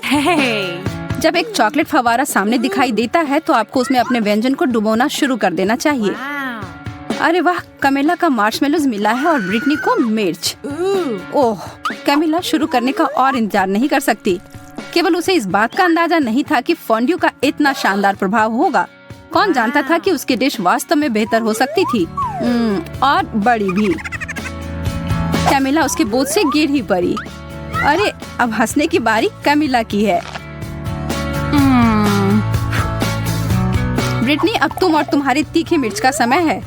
जब एक चॉकलेट फव्वारा सामने दिखाई देता है तो आपको उसमें अपने व्यंजन को डुबोना शुरू कर देना चाहिए। अरे वाह, कैमिला का मार्शमेलोज मिला है और ब्रिटनी को मिर्च। ओह, कैमिला शुरू करने का और इंतजार नहीं कर सकती। केवल उसे इस बात का अंदाजा नहीं था कि फोंड्यू का इतना शानदार प्रभाव होगा। कौन जानता था कि उसकी डिश वास्तव में बेहतर हो सकती थी, और बड़ी भी। कैमिला उसके बोझ से गिर ही पड़ी। अरे, अब हंसने की बारी कैमिला की है। ब्रिटनी, अब तुम और तुम्हारी तीखी मिर्च का समय है।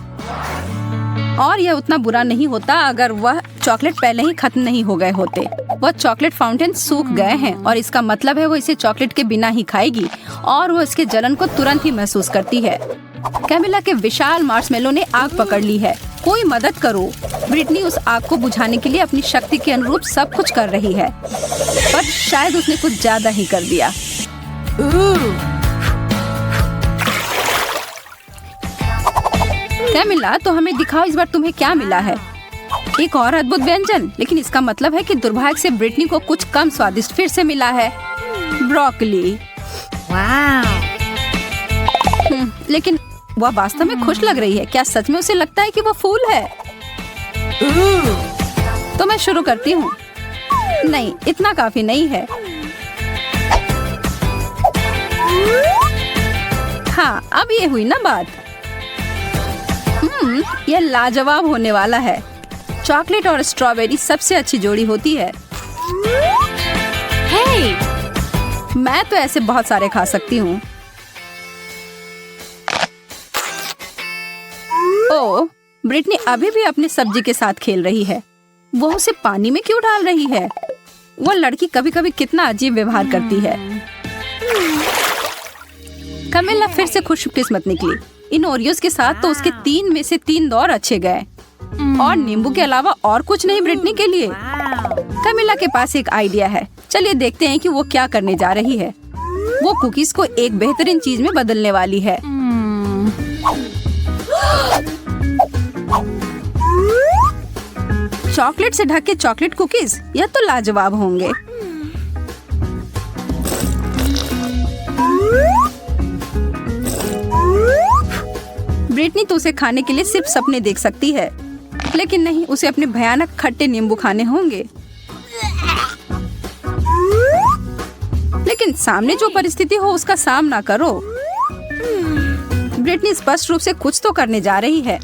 और यह उतना बुरा नहीं होता अगर वह चॉकलेट पहले ही खत्म नहीं हो गए होते। वह चॉकलेट फाउंटेन सूख गए हैं और इसका मतलब है वो इसे चॉकलेट के बिना ही खाएगी और वो इसके जलन को तुरंत ही महसूस करती है। कैमिला के विशाल मार्शमेलो ने आग पकड़ ली है। कोई मदद करो। ब्रिटनी उस आग को बुझाने के लिए अपनी शक्ति के अनुरूप सब कुछ कर रही है, पर शायद उसने कुछ ज्यादा ही कर दिया। कैमिला, तो हमें दिखाओ इस बार तुम्हें क्या मिला है। एक और अद्भुत व्यंजन, लेकिन इसका मतलब है कि दुर्भाग्य से ब्रिटनी को कुछ कम स्वादिष्ट फिर से मिला है, ब्रोकली। लेकिन वह वास्तव में खुश लग रही है। क्या सच में उसे लगता है कि वह फूल है? तो मैं शुरू करती हूँ। नहीं, इतना काफी नहीं है। हाँ, अब ये हुई ना बात। यह लाजवाब होने वाला है। चॉकलेट और स्ट्रॉबेरी सबसे अच्छी जोड़ी होती है। मैं तो ऐसे बहुत सारे खा सकती हूँ। ओह, ब्रिटनी अभी भी अपनी सब्जी के साथ खेल रही है। वो उसे पानी में क्यों डाल रही है? वो लड़की कभी कभी कितना अजीब व्यवहार करती है। कैमिला फिर से खुशकिस्मत निकली। इन ओरियोस के साथ तो उसके 3 में से 3 दौर अच्छे गए, और नींबू के अलावा और कुछ नहीं ब्रिटनी के लिए। कैमिला के पास एक आइडिया है। चलिए देखते हैं कि वो क्या करने जा रही है। वो कुकीज को एक बेहतरीन चीज में बदलने वाली है। चॉकलेट से ढके चॉकलेट कुकीज, यह तो लाजवाब होंगे। ब्रिटनी तो उसे खाने के लिए सिर्फ सपने देख सकती है, लेकिन नहीं, उसे अपने भयानक खट्टे नींबू खाने होंगे। लेकिन सामने जो परिस्थिति हो उसका सामना करो। ब्रिटनी स्पष्ट रूप से कुछ तो करने जा रही है।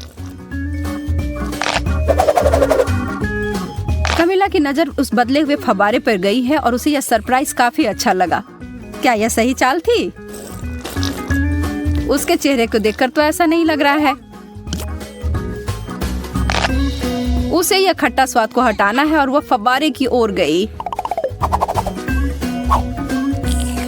कैमिला की नजर उस बदले हुए फव्वारे पर गई है और उसे यह सरप्राइज काफी अच्छा लगा। क्या यह सही चाल थी? उसके चेहरे को देखकर तो ऐसा नहीं लग रहा है। उसे यह खट्टा स्वाद को हटाना है और वह फव्वारे की ओर गई,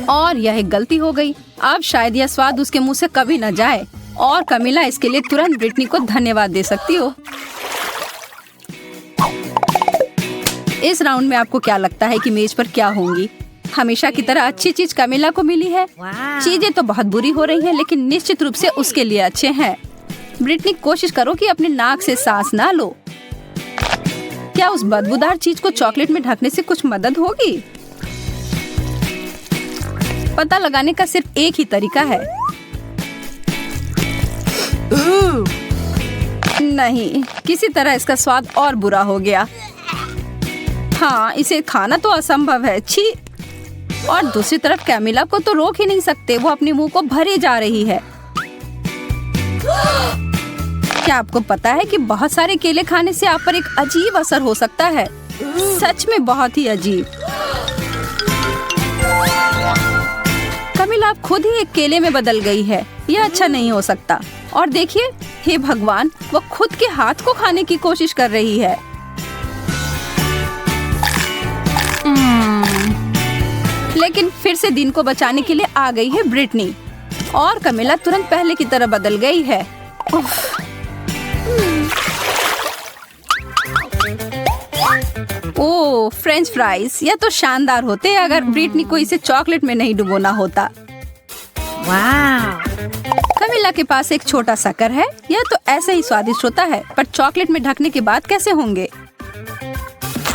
और यह एक गलती हो गई। अब शायद यह स्वाद उसके मुंह से कभी न जाए, और कैमिला इसके लिए तुरंत ब्रिटनी को धन्यवाद दे सकती हो। इस राउंड में आपको क्या लगता है कि मेज पर क्या होंगी? हमेशा की तरह अच्छी चीज कैमिला को मिली है। चीजें तो बहुत बुरी हो रही हैं, लेकिन निश्चित रूप से उसके लिए अच्छे हैं। ब्रिटनी, कोशिश करो कि अपने नाक से सांस ना लो। क्या उस बदबूदार चीज को चॉकलेट में ढकने से कुछ मदद होगी? पता लगाने का सिर्फ एक ही तरीका है। नहीं, किसी तरह इसका स्वाद और बुरा हो गया। हाँ, इसे खाना तो असंभव है। छी। और दूसरी तरफ कैमिला को तो रोक ही नहीं सकते, वो अपने मुंह को भरे जा रही है। क्या आपको पता है कि बहुत सारे केले खाने से आप पर एक अजीब असर हो सकता है? सच में बहुत ही अजीब। कैमिला अब खुद ही एक केले में बदल गई है। यह अच्छा नहीं हो सकता। और देखिए, हे भगवान, वो खुद के हाथ को खाने की कोशिश कर रही है। लेकिन फिर से दिन को बचाने के लिए आ गई है ब्रिटनी, और कैमिला तुरंत पहले की तरह बदल गई है। ओह, फ्रेंच फ्राइज, यह तो शानदार होते अगर ब्रिटनी को इसे चॉकलेट में नहीं डुबोना होता। कैमिला के पास एक छोटा शक्कर है। यह तो ऐसे ही स्वादिष्ट होता है, पर चॉकलेट में ढकने के बाद कैसे होंगे?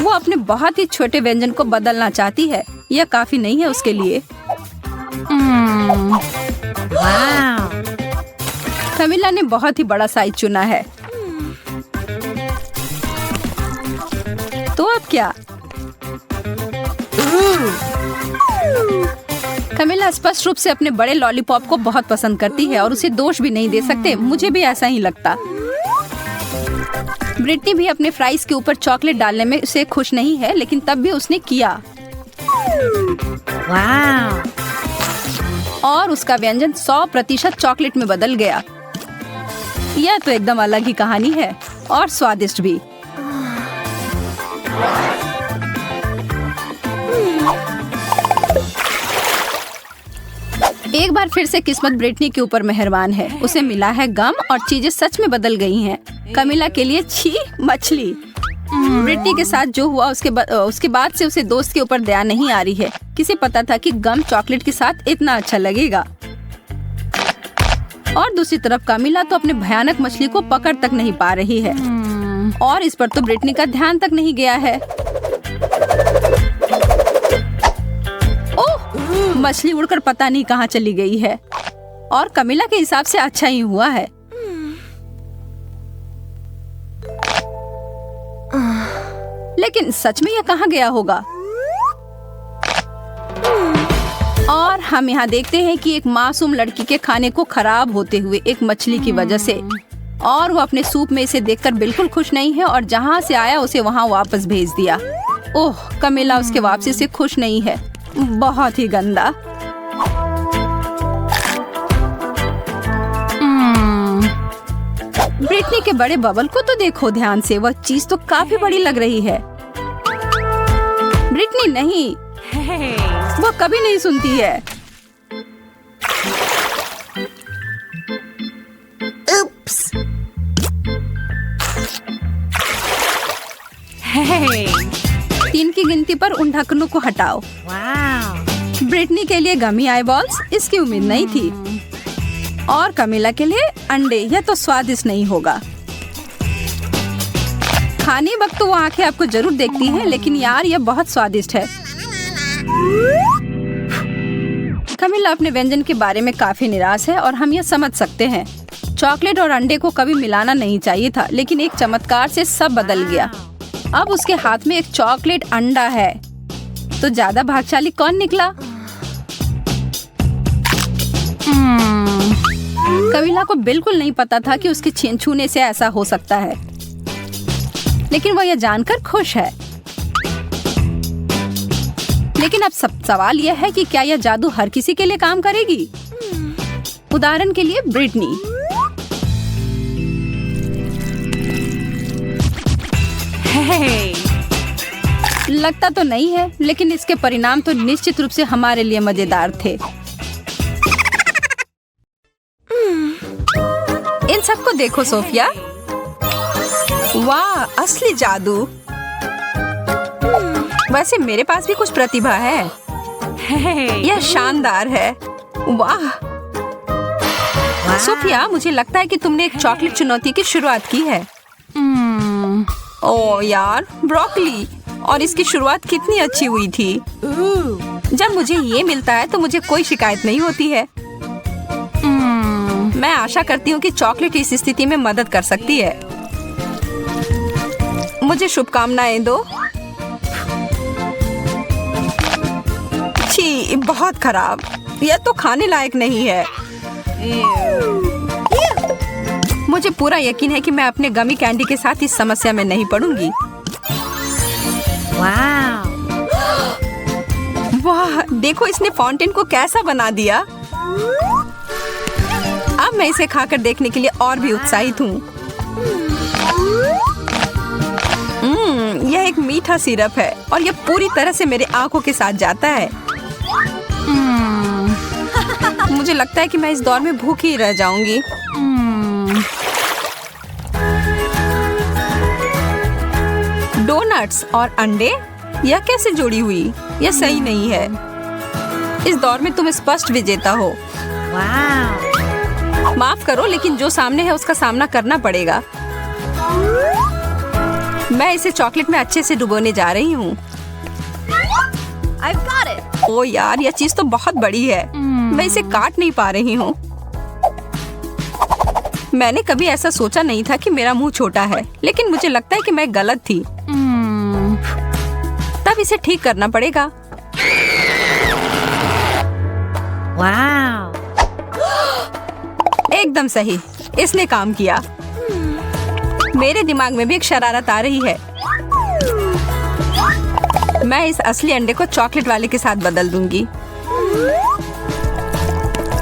वो अपने बहुत ही छोटे व्यंजन को बदलना चाहती है। यह काफी नहीं है उसके लिए। कमिला ने बहुत ही बड़ा साइज चुना है। तो अब क्या? कमिला स्पष्ट रूप से अपने बड़े लॉलीपॉप को बहुत पसंद करती है और उसे दोष भी नहीं दे सकते। मुझे भी ऐसा ही लगता। ब्रिटनी भी अपने फ्राइज के ऊपर चॉकलेट डालने में उसे खुश नहीं है, लेकिन तब भी उसने किया। और उसका व्यंजन 100% चॉकलेट में बदल गया। यह तो एकदम अलग ही कहानी है और स्वादिष्ट भी। एक बार फिर से किस्मत ब्रिटनी के ऊपर मेहरबान है। उसे मिला है गम और चीजें सच में बदल गई हैं। कमिला के लिए छी मछली। ब्रिटनी के साथ जो हुआ उसके बाद से उसे दोस्त के ऊपर दया नहीं आ रही है। किसे पता था कि गम चॉकलेट के साथ इतना अच्छा लगेगा। और दूसरी तरफ कमिला तो अपने भयानक मछली को पकड़ तक नहीं पा रही है। और इस पर तो ब्रिटनी का ध्यान तक नहीं गया है। ओह, मछली उड़कर पता नहीं कहाँ चली गई है। और कमिला के हिसाब से अच्छा ही हुआ है। लेकिन सच में यह कहाँ गया होगा? और हम यहाँ देखते हैं कि एक मासूम लड़की के खाने को खराब होते हुए एक मछली की वजह से। और वो अपने सूप में इसे देखकर बिल्कुल खुश नहीं है और जहाँ से आया उसे वहाँ वापस भेज दिया। ओह, कमिला उसके वापसी से खुश नहीं है। बहुत ही गंदा। ब्रिटनी के बड़े बबल को तो देखो ध्यान से। वह चीज तो काफी बड़ी लग रही है। ब्रिटनी नहीं, वो कभी नहीं सुनती है। उप्स। 3 की गिनती पर उन ढक्कनों को हटाओ। ब्रिटनी के लिए गमी आई बॉल्स, इसकी उम्मीद नहीं थी। और कमिला के लिए अंडे। यह तो स्वादिष्ट नहीं होगा। खाने वक्त तो वो आंखें आपको जरूर देखती हैं, लेकिन यार यह बहुत स्वादिष्ट है। कमिला अपने व्यंजन के बारे में काफी निराश है और हम यह समझ सकते हैं। चॉकलेट और अंडे को कभी मिलाना नहीं चाहिए था, लेकिन एक चमत्कार से सब बदल गया। अब उसके हाथ में एक चॉकलेट अंडा है। तो ज्यादा भाग्यशाली कौन निकला? कमिला को बिल्कुल नहीं पता था कि उसके छूने से ऐसा हो सकता है, लेकिन वह यह जानकर खुश है। लेकिन अब सवाल यह है कि क्या यह जादू हर किसी के लिए काम करेगी? उदाहरण के लिए ब्रिटनी। लगता तो नहीं है, लेकिन इसके परिणाम तो निश्चित रूप से हमारे लिए मजेदार थे। इन सबको देखो सोफिया। वाह, असली जादू। वैसे मेरे पास भी कुछ प्रतिभा है। यह शानदार है। वाह सोफिया, मुझे लगता है कि तुमने एक चॉकलेट चुनौती की शुरुआत की है। ओह यार, ब्रोकली। और इसकी शुरुआत कितनी अच्छी हुई थी। जब मुझे ये मिलता है तो मुझे कोई शिकायत नहीं होती है। मैं आशा करती हूँ कि चॉकलेट इस स्थिति में मदद कर सकती है। मुझे शुभकामनाएं दो। छी, बहुत खराब। यह तो खाने लायक नहीं है। मुझे पूरा यकीन है कि मैं अपने गमी कैंडी के साथ इस समस्या में नहीं पड़ूंगी। वाह, देखो इसने फाउंटेन को कैसा बना दिया। अब मैं इसे खाकर देखने के लिए और भी उत्साहित हूँ। यह एक मीठा सिरप है और यह पूरी तरह से मेरे आंखों के साथ जाता है। मुझे लगता है कि मैं इस दौर में भूखी ही रह जाऊंगी। डोनट्स और अंडे, यह कैसे जुड़ी हुई? यह सही नहीं है। इस दौर में तुम स्पष्ट विजेता हो। माफ करो, लेकिन जो सामने है उसका सामना करना पड़ेगा। मैं इसे चॉकलेट में अच्छे से डुबोने जा रही हूँ। ओ यार, यह चीज तो बहुत बड़ी है। मैं इसे काट नहीं पा रही हूँ। मैंने कभी ऐसा सोचा नहीं था कि मेरा मुंह छोटा है, लेकिन मुझे लगता है कि मैं गलत थी। तब इसे ठीक करना पड़ेगा। वाह! एकदम सही, इसने काम किया। मेरे दिमाग में भी एक शरारत आ रही है। मैं इस असली अंडे को चॉकलेट वाले के साथ बदल दूंगी।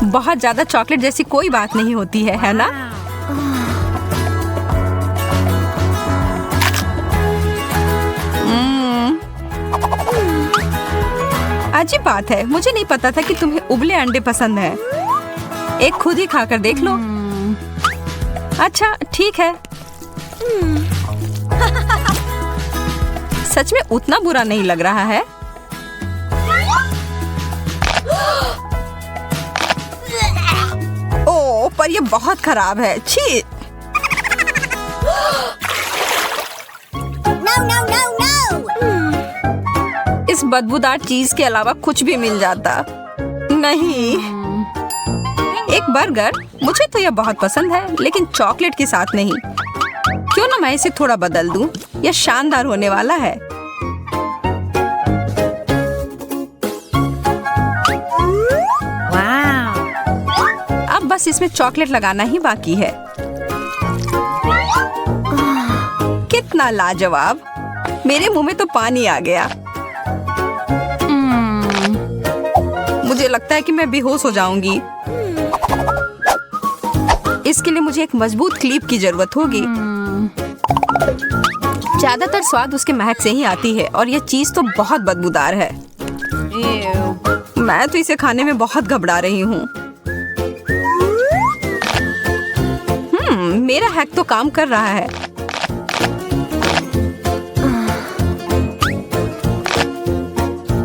बहुत ज्यादा चॉकलेट जैसी कोई बात नहीं होती है ना? अजीब बात है, मुझे नहीं पता था कि तुम्हें उबले अंडे पसंद है। एक खुद ही खाकर देख लो। अच्छा ठीक है। सच में उतना बुरा नहीं लग रहा है। ओह, पर ये बहुत खराब है। छी! इस बदबूदार चीज के अलावा कुछ भी मिल जाता। नहीं, एक बर्गर, मुझे तो यह बहुत पसंद है, लेकिन चॉकलेट के साथ नहीं। क्यों ना मैं इसे थोड़ा बदल दूं? यह शानदार होने वाला है। वाह! अब बस इसमें चॉकलेट लगाना ही बाकी है। कितना लाजवाब! मेरे मुंह में तो पानी आ गया। मुझे लगता है कि मैं बेहोश हो जाऊंगी। इसके लिए मुझे एक मजबूत क्लिप की जरूरत होगी। ज्यादातर स्वाद उसके महक से ही आती है और यह चीज तो बहुत बदबूदार है। मैं तो इसे खाने में बहुत घबरा रही हूँ। मेरा हैक तो काम कर रहा है।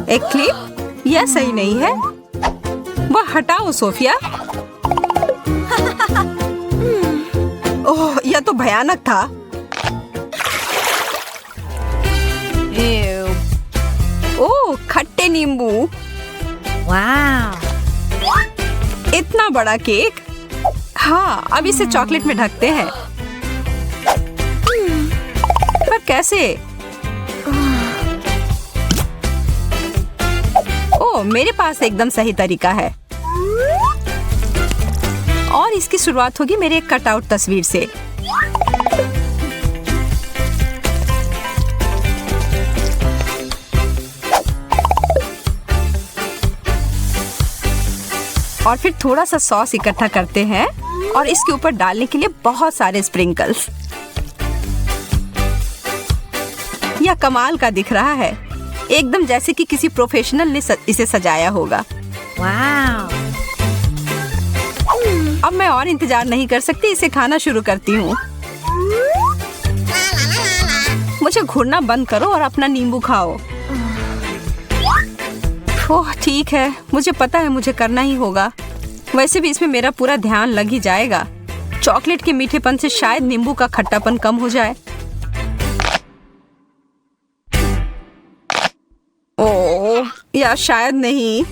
एक क्लिप? यह सही नहीं है। वह हटाओ सोफिया। ओह, यह तो भयानक था। ओह, खट्टे नींबू। वाह! इतना बड़ा केक। हाँ, अब इसे चॉकलेट में ढकते हैं। पर कैसे? ओह, मेरे पास एकदम सही तरीका है। और इसकी शुरुआत होगी मेरे एक कटआउट तस्वीर से। और फिर थोड़ा सा सॉस इकट्ठा करते हैं और इसके ऊपर डालने के लिए बहुत सारे स्प्रिंकल्स। यह कमाल का दिख रहा है, एकदम जैसे कि किसी प्रोफेशनल ने इसे सजाया होगा। वाह! अब मैं और इंतजार नहीं कर सकती, इसे खाना शुरू करती हूँ। मुझे घूरना बंद करो और अपना नींबू खाओ। ओह ठीक है, मुझे पता है मुझे करना ही होगा। वैसे भी इसमें मेरा पूरा ध्यान लग ही जाएगा। चॉकलेट के मीठेपन से शायद नींबू का खट्टापन कम हो जाए। ओह, या शायद नहीं।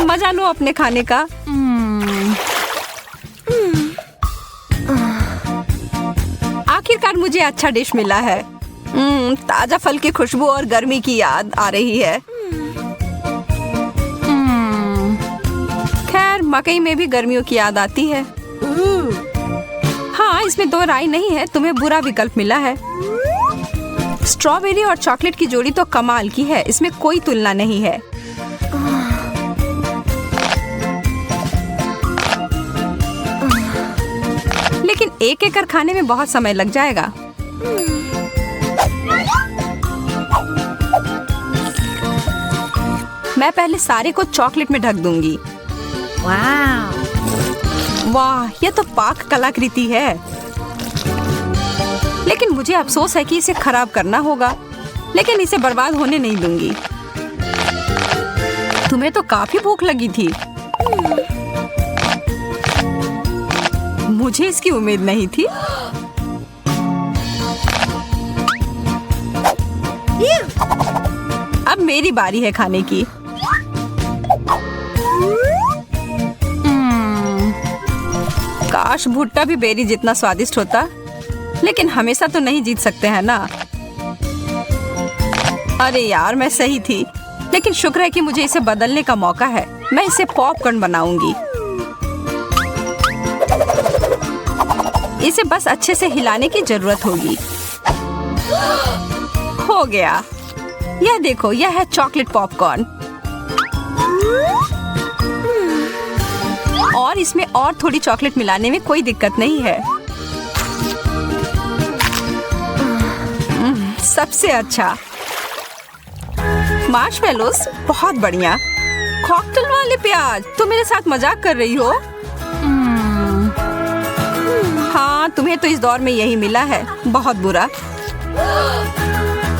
मजा लो अपने खाने का। आखिरकार मुझे अच्छा डिश मिला है। ताजा फल की खुशबू और गर्मी की याद आ रही है। खैर, मकई में भी गर्मियों की याद आती है। हाँ, इसमें दो राय नहीं है, तुम्हें बुरा विकल्प मिला है। स्ट्रॉबेरी और चॉकलेट की जोड़ी तो कमाल की है, इसमें कोई तुलना नहीं है। लेकिन एक एक कर खाने में बहुत समय लग जाएगा। मैं पहले सारे को चॉकलेट में ढक दूंगी। वाह! वाह, यह तो पाक कलाकृति है। लेकिन मुझे अफसोस है कि इसे खराब करना होगा, लेकिन इसे बर्बाद होने नहीं दूंगी। तुम्हें तो काफी भूख लगी थी। मुझे इसकी उम्मीद नहीं थी। अब मेरी बारी है खाने की। काश भुट्टा भी बेरी जितना स्वादिष्ट होता, लेकिन हमेशा तो नहीं जीत सकते हैं ना। अरे यार, मैं सही थी, लेकिन शुक्र है कि मुझे इसे बदलने का मौका है। मैं इसे पॉपकॉर्न बनाऊंगी। इसे बस अच्छे से हिलाने की जरूरत होगी। हो गया। यह देखो, यह है चॉकलेट पॉपकॉर्न। और इसमें और थोड़ी चॉकलेट मिलाने में कोई दिक्कत नहीं है। सबसे अच्छा मार्शमेलोस, बहुत बढ़िया। कॉकटेल वाले प्याज, तुम मेरे साथ मजाक कर रही हो? हाँ, तुम्हें तो इस दौर में यही मिला है। बहुत बुरा।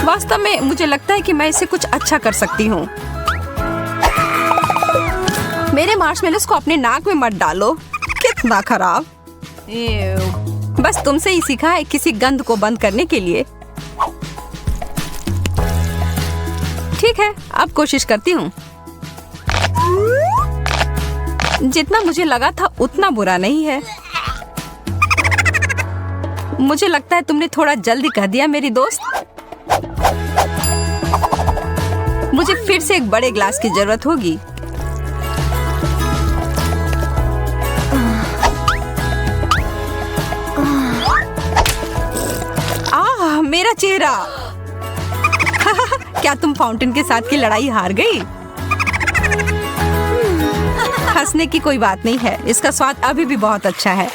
वास्तव में मुझे लगता है कि मैं इसे कुछ अच्छा कर सकती हूँ। मेरे मार्शमेलोस को अपने नाक में मत डालो। कितना खराब। बस तुमसे ही सीखा है किसी गंध को बंद करने के लिए। ठीक है, अब कोशिश करती हूँ। जितना मुझे लगा था उतना बुरा नहीं है। मुझे लगता है तुमने थोड़ा जल्दी कह दिया मेरी दोस्त। मुझे फिर से एक बड़े ग्लास की जरूरत होगी। मेरा चेहरा। क्या तुम फाउंटेन के साथ की लड़ाई हार गई? हंसने की कोई बात नहीं है, इसका स्वाद अभी भी बहुत अच्छा है।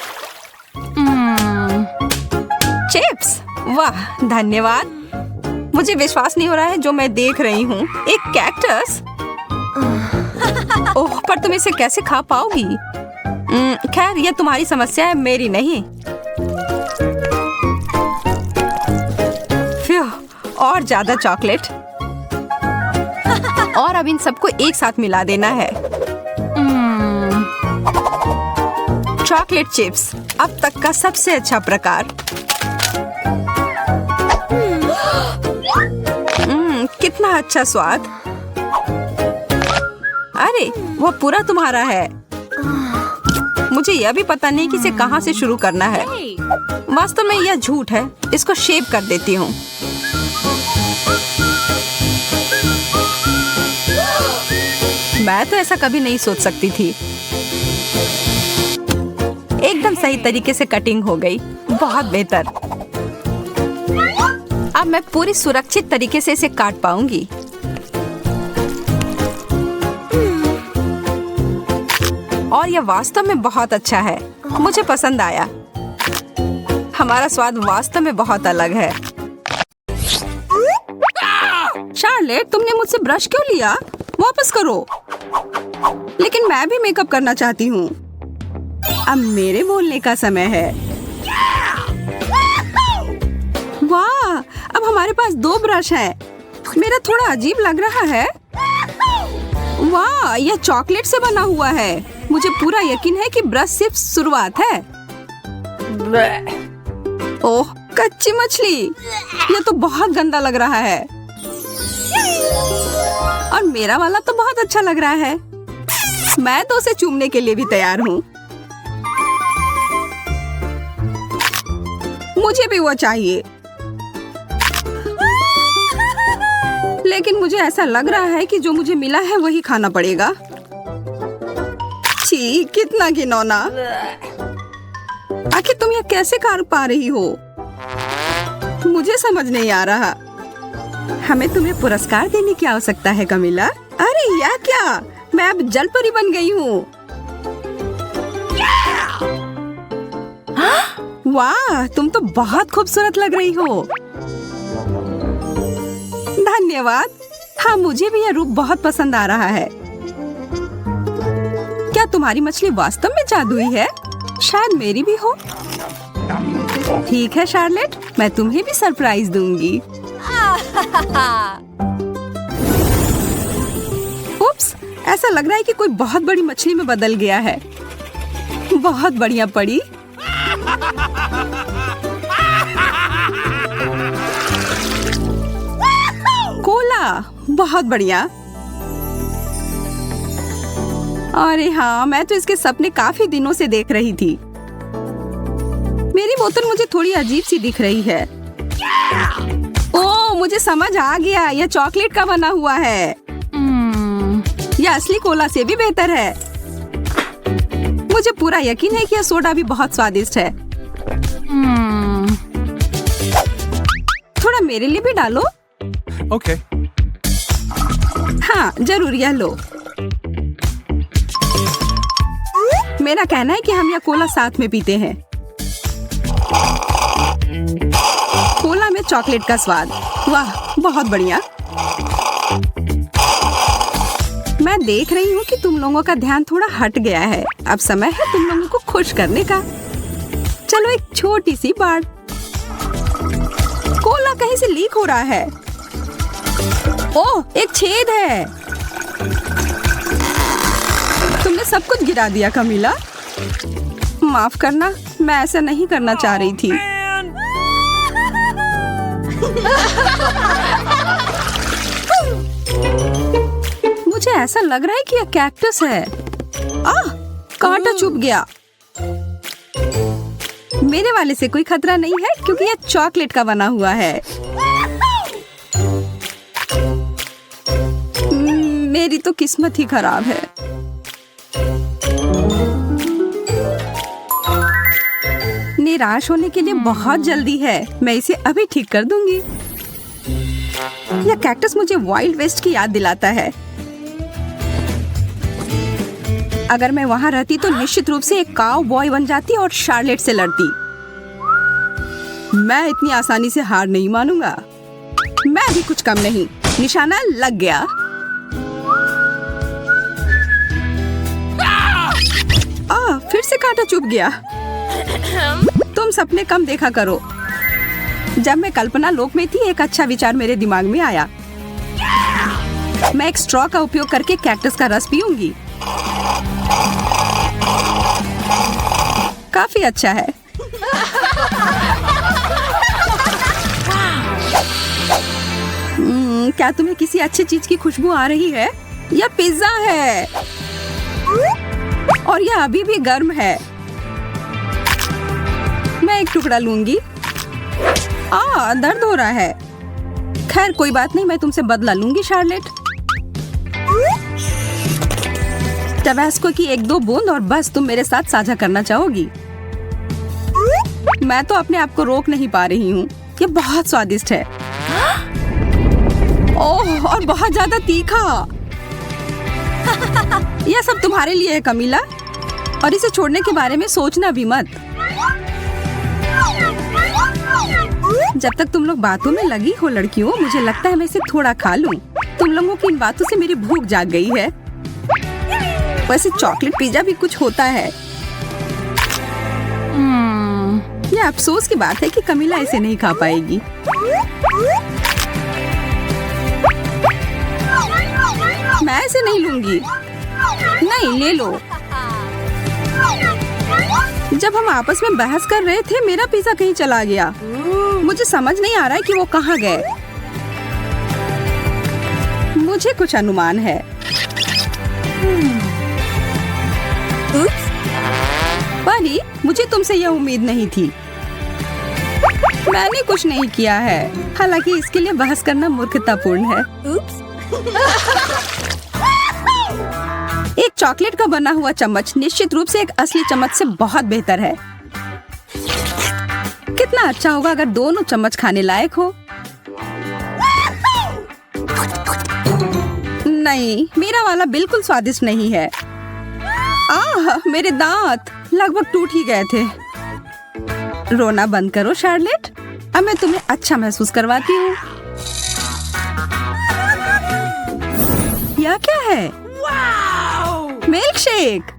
चिप्स, वाह, धन्यवाद। मुझे विश्वास नहीं हो रहा है जो मैं देख रही हूँ। एक कैक्टस। ओह, पर तुम इसे कैसे खा पाओगी? खैर, यह तुम्हारी समस्या है, मेरी नहीं। और ज्यादा चॉकलेट। और अब इन सबको एक साथ मिला देना है। चॉकलेट चिप्स, अब तक का सबसे अच्छा प्रकार। कितना अच्छा स्वाद। अरे, वह पूरा तुम्हारा है। मुझे यह भी पता नहीं कि इसे कहां से शुरू करना है। वास्तव में यह झूठ है। इसको शेप कर देती हूँ। मैं तो ऐसा कभी नहीं सोच सकती थी। एकदम सही तरीके से कटिंग हो गई। बहुत बेहतर। अब मैं पूरी सुरक्षित तरीके से इसे काट पाऊंगी। और यह वास्तव में बहुत अच्छा है। मुझे पसंद आया। हमारा स्वाद वास्तव में बहुत अलग है। शार्लेट, तुमने मुझसे ब्रश क्यों लिया? वापस करो। लेकिन मैं भी मेकअप करना चाहती हूँ। अब मेरे बोलने का समय है। वाह, अब हमारे पास 2 ब्रश हैं। मेरा थोड़ा अजीब लग रहा है। वाह, यह चॉकलेट से बना हुआ है। मुझे पूरा यकीन है कि ब्रश सिर्फ शुरुआत है। ओह, कच्ची मछली। यह तो बहुत गंदा लग रहा है। और मेरा वाला तो बहुत अच्छा लग रहा है। मैं तो उसे चूमने के लिए भी तैयार हूँ। मुझे भी वो चाहिए। लेकिन मुझे ऐसा लग रहा है कि जो मुझे मिला है वही खाना पड़ेगा। छी, कितना घिनौना। आखिर तुम यह कैसे कर पा रही हो? मुझे समझ नहीं आ रहा। हमें तुम्हें पुरस्कार देने की आवश्यकता है कमिला। अरे यह क्या? मैं अब जलपरी बन गई हूँ। वाह, तुम तो बहुत खूबसूरत लग रही हो। धन्यवाद। हाँ, मुझे भी यह रूप बहुत पसंद आ रहा है। क्या तुम्हारी मछली वास्तव में जादुई है? शायद मेरी भी हो। ठीक है शार्लेट, मैं तुम्हें भी सरप्राइज दूंगी। उप्स, ऐसा लग रहा है कि कोई बहुत बड़ी मछली में बदल गया है। बहुत बढ़िया पड़ी। बहुत बढ़िया। अरे हाँ, मैं तो इसके सपने काफी दिनों से देख रही थी। मेरी बोतल मुझे थोड़ी अजीब सी दिख रही है। ओह, मुझे समझ आ गया, यह चॉकलेट का बना हुआ है। यह असली कोला से भी बेहतर है। मुझे पूरा यकीन है कि यह सोडा भी बहुत स्वादिष्ट है। थोड़ा मेरे लिए भी डालो। Okay. हाँ जरूर, यह लो। मेरा कहना है कि हम यह कोला साथ में पीते हैं। कोला में चॉकलेट का स्वाद, वाह बहुत बढ़िया। मैं देख रही हूँ कि तुम लोगों का ध्यान थोड़ा हट गया है। अब समय है तुम लोगों को खुश करने का। चलो एक छोटी सी बात। कोला कहीं से लीक हो रहा है। ओह, एक छेद है। तुमने सब कुछ गिरा दिया कमीला। माफ करना, मैं ऐसा नहीं करना चाह रही थी। मुझे ऐसा लग रहा है कि यह कैक्टस है। आह, कांटा चुभ गया। मेरे वाले से कोई खतरा नहीं है क्योंकि यह चॉकलेट का बना हुआ है। मेरी तो किस्मत ही खराब है। निराश होने के लिए बहुत जल्दी है। मैं इसे अभी ठीक कर दूंगी। यह कैक्टस मुझे वाइल्ड वेस्ट की याद दिलाता है। अगर मैं वहां रहती तो निश्चित रूप से एक काउ बॉय बन जाती और शार्लेट से लड़ती। मैं इतनी आसानी से हार नहीं मानूंगा। मैं भी कुछ कम नहीं। निशाना लग गया। फिर से कांटा चुभ गया। तुम सपने कम देखा करो। जब मैं कल्पना लोक में थी, एक अच्छा विचार मेरे दिमाग में आया। मैं एक स्ट्रॉ का उपयोग करके कैक्टस का रस पीऊंगी। काफी अच्छा है। क्या तुम्हें किसी अच्छी चीज की खुशबू आ रही है? यह पिज्जा है और यह अभी भी गर्म है। मैं एक टुकड़ा लूंगी। दर्द हो रहा है। खैर कोई बात नहीं, मैं तुमसे बदला लूंगी शार्लेट। टबैस्को की 1-2 बूंद और बस तुम मेरे साथ साझा करना चाहोगी। मैं तो अपने आप को रोक नहीं पा रही हूँ। ये बहुत स्वादिष्ट है। ओह, और बहुत ज्यादा तीखा। यह सब तुम्हारे लिए है कमीला, और इसे छोड़ने के बारे में सोचना भी मत। जब तक तुम लोग बातों में लगी हो लड़कियों, मुझे लगता है मैं इसे थोड़ा खा लूं। तुम लोगों की इन बातों से मेरी भूख जाग गई है। वैसे चॉकलेट पिज्जा भी कुछ होता है। यह अफसोस की बात है कि कमीला इसे नहीं खा पाएगी। मैं इसे नहीं लूंगी। नहीं, ले लो। जब हम आपस में बहस कर रहे थे, मेरा पिज्जा कहीं चला गया। मुझे समझ नहीं आ रहा है कि वो कहाँ गए। मुझे कुछ अनुमान है। परी, मुझे तुमसे यह उम्मीद नहीं थी। मैंने कुछ नहीं किया है। हालांकि इसके लिए बहस करना मूर्खतापूर्ण है। एक चॉकलेट का बना हुआ चम्मच निश्चित रूप से एक असली चम्मच से बहुत बेहतर है। कितना अच्छा होगा अगर दोनों चम्मच खाने लायक हो। नहीं, मेरा वाला बिल्कुल स्वादिष्ट नहीं है। मेरे दांत लगभग टूट ही गए थे। रोना बंद करो शार्लेट। अब मैं तुम्हें अच्छा महसूस करवाती हूँ। यह क्या है? Milk shake.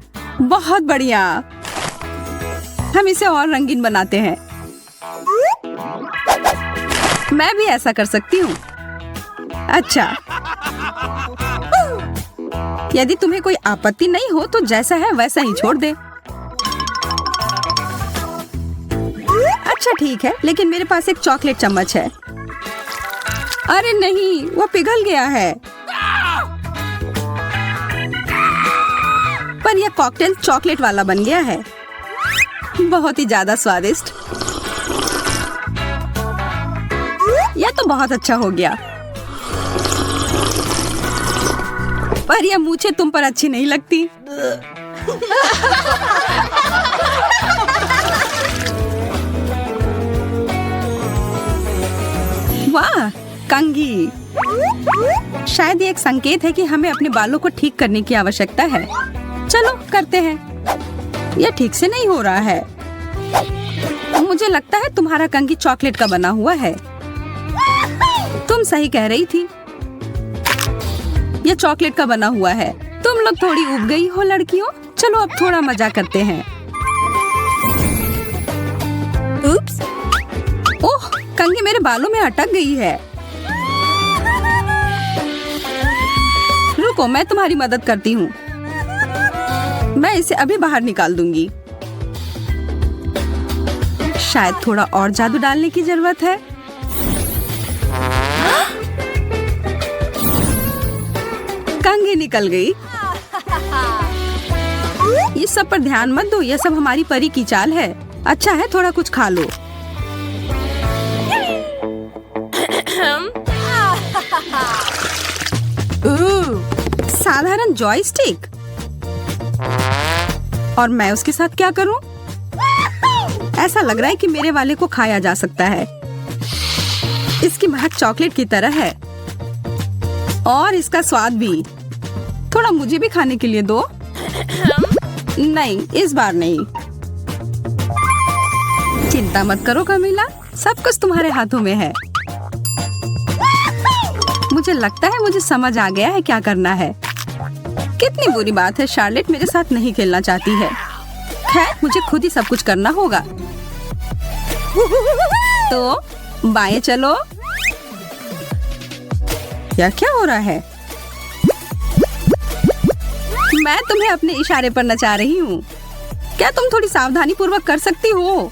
बहुत बढ़िया। हम इसे और रंगीन बनाते हैं। मैं भी ऐसा कर सकती हूँ। अच्छा, यदि तुम्हें कोई आपत्ति नहीं हो तो जैसा है वैसा ही छोड़ दे। अच्छा ठीक है, लेकिन मेरे पास एक चॉकलेट चम्मच है। अरे नहीं, वो पिघल गया है। कॉकटेल चॉकलेट वाला बन गया है। बहुत ही ज्यादा स्वादिष्ट। यह तो बहुत अच्छा हो गया। पर यह मूछें तुम पर अच्छी नहीं लगती। वाह, कंघी। शायद ये एक संकेत है कि हमें अपने बालों को ठीक करने की आवश्यकता है। चलो करते हैं। यह ठीक से नहीं हो रहा है। मुझे लगता है तुम्हारा कंघी चॉकलेट का बना हुआ है। तुम सही कह रही थी, यह चॉकलेट का बना हुआ है। तुम लोग थोड़ी उब गई हो लड़कियों। चलो अब थोड़ा मजा करते हैं। उप्स। ओह, कंघी मेरे बालों में अटक गई है। रुको, मैं तुम्हारी मदद करती हूँ। मैं इसे अभी बाहर निकाल दूंगी। शायद थोड़ा और जादू डालने की जरूरत है। कंघी निकल गई। ये सब पर ध्यान मत दो, यह सब हमारी परी की चाल है। अच्छा है, थोड़ा कुछ खा लो। साधारण जॉयस्टिक। और मैं उसके साथ क्या करूं? ऐसा लग रहा है कि मेरे वाले को खाया जा सकता है। इसकी महक चॉकलेट की तरह है और इसका स्वाद भी। थोड़ा मुझे भी खाने के लिए दो। नहीं, इस बार नहीं। चिंता मत करो कमीला, सब कुछ तुम्हारे हाथों में है। मुझे लगता है मुझे समझ आ गया है क्या करना है। कितनी बुरी बात है, शार्लेट मेरे साथ नहीं खेलना चाहती है। खैर, मुझे खुद ही सब कुछ करना होगा। तो बाएं चलो। क्या हो रहा है? मैं तुम्हें अपने इशारे पर नचा रही हूँ। क्या तुम थोड़ी सावधानी पूर्वक कर सकती हो?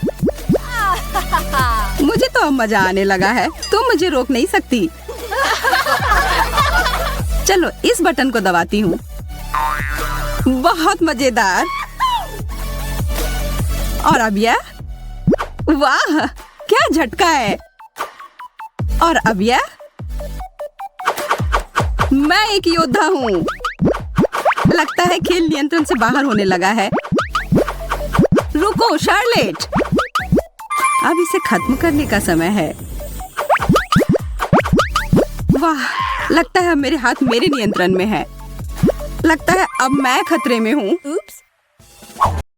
मुझे तो अब मजा आने लगा है। तुम मुझे रोक नहीं सकती। चलो इस बटन को दबाती हूँ। बहुत मजेदार। और अब यह, वाह क्या झटका है। और अब यह, मैं एक योद्धा हूँ। लगता है खेल नियंत्रण से बाहर होने लगा है। रुको शार्लेट, अब इसे खत्म करने का समय है। वाह, लगता है अब मेरे हाथ मेरे नियंत्रण में है। लगता है अब मैं खतरे में हूँ।